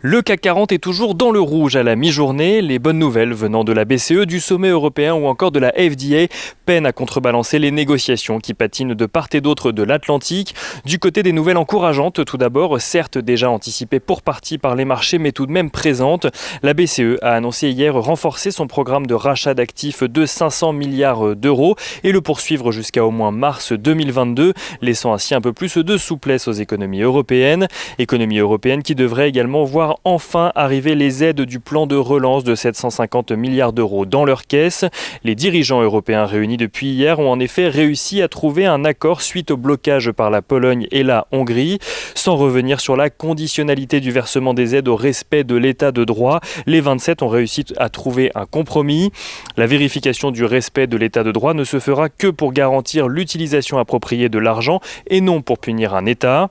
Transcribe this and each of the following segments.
Le CAC 40 est toujours dans le rouge à la mi-journée. Les bonnes nouvelles venant de la BCE, du sommet européen ou encore de la FDA peinent à contrebalancer les négociations qui patinent de part et d'autre de l'Atlantique. Du côté des nouvelles encourageantes, tout d'abord, certes déjà anticipées pour partie par les marchés, mais tout de même présentes. La BCE a annoncé hier renforcer son programme de rachat d'actifs de 500 milliards d'euros et le poursuivre jusqu'à au moins mars 2022, laissant ainsi un peu plus de souplesse aux économies européennes. Économies européennes qui devraient également voir enfin arriver les aides du plan de relance de 750 milliards d'euros dans leur caisse. Les dirigeants européens réunis depuis hier ont en effet réussi à trouver un accord suite au blocage par la Pologne et la Hongrie. Sans revenir sur la conditionnalité du versement des aides au respect de l'état de droit, les 27 ont réussi à trouver un compromis. La vérification du respect de l'état de droit ne se fera que pour garantir l'utilisation appropriée de l'argent et non pour punir un État.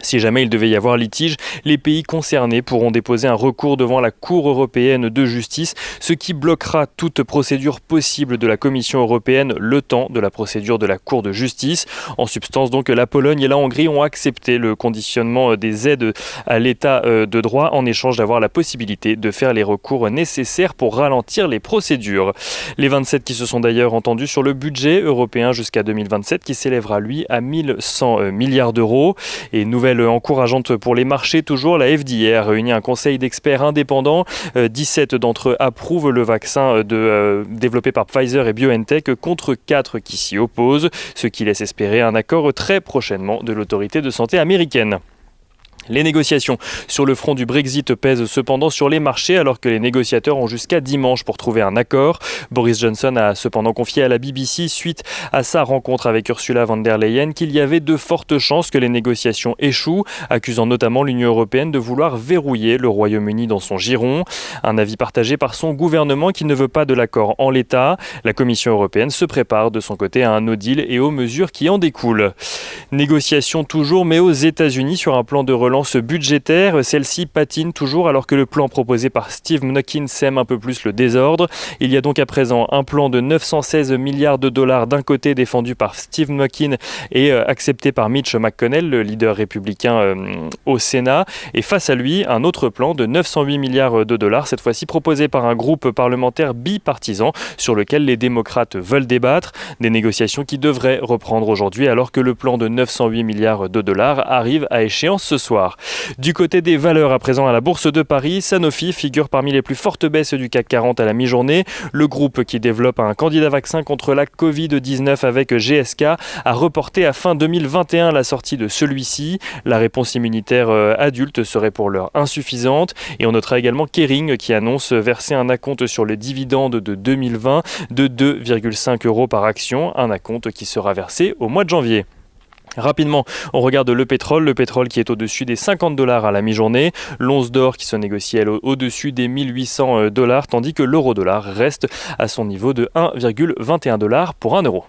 Si jamais il devait y avoir litige, les pays concernés pourront déposer un recours devant la Cour européenne de justice, ce qui bloquera toute procédure possible de la Commission européenne le temps de la procédure de la Cour de justice. En substance, donc, la Pologne et la Hongrie ont accepté le conditionnement des aides à l'état de droit en échange d'avoir la possibilité de faire les recours nécessaires pour ralentir les procédures. Les 27 qui se sont d'ailleurs entendus sur le budget européen jusqu'à 2027 qui s'élèvera lui à 1100 milliards d'euros. Et nouvelle encourageante pour les marchés, toujours, la FDA a réuni un conseil d'experts indépendants. 17 d'entre eux approuvent le vaccin développé par Pfizer et BioNTech contre 4 qui s'y opposent, ce qui laisse espérer un accord très prochainement de l'autorité de santé américaine. Les négociations sur le front du Brexit pèsent cependant sur les marchés alors que les négociateurs ont jusqu'à dimanche pour trouver un accord. Boris Johnson a cependant confié à la BBC suite à sa rencontre avec Ursula von der Leyen qu'il y avait de fortes chances que les négociations échouent, accusant notamment l'Union européenne de vouloir verrouiller le Royaume-Uni dans son giron. Un avis partagé par son gouvernement qui ne veut pas de l'accord en l'état. La Commission européenne se prépare de son côté à un no deal et aux mesures qui en découlent. Négociations toujours, mais aux États-Unis sur un plan de relance budgétaire. Celle-ci patine toujours alors que le plan proposé par Steve Mnuchin sème un peu plus le désordre. Il y a donc à présent un plan de 916 milliards de dollars d'un côté défendu par Steve Mnuchin et accepté par Mitch McConnell, le leader républicain au Sénat. Et face à lui, un autre plan de 908 milliards de dollars, cette fois-ci proposé par un groupe parlementaire bipartisan sur lequel les démocrates veulent débattre. Des négociations qui devraient reprendre aujourd'hui alors que le plan de 908 milliards de dollars arrive à échéance ce soir. Du côté des valeurs à présent à la Bourse de Paris, Sanofi figure parmi les plus fortes baisses du CAC 40 à la mi-journée. Le groupe qui développe un candidat vaccin contre la Covid-19 avec GSK a reporté à fin 2021 la sortie de celui-ci. La réponse immunitaire adulte serait pour l'heure insuffisante. Et on notera également Kering qui annonce verser un acompte sur les dividendes de 2020 de 2,5 € par action, un acompte qui sera versé au mois de janvier. Rapidement, on regarde le pétrole qui est au-dessus des $50 à la mi-journée, l'once d'or qui se négocie elle au-dessus des $1 800, tandis que l'euro-dollar reste à son niveau de 1,21 $ pour 1 euro.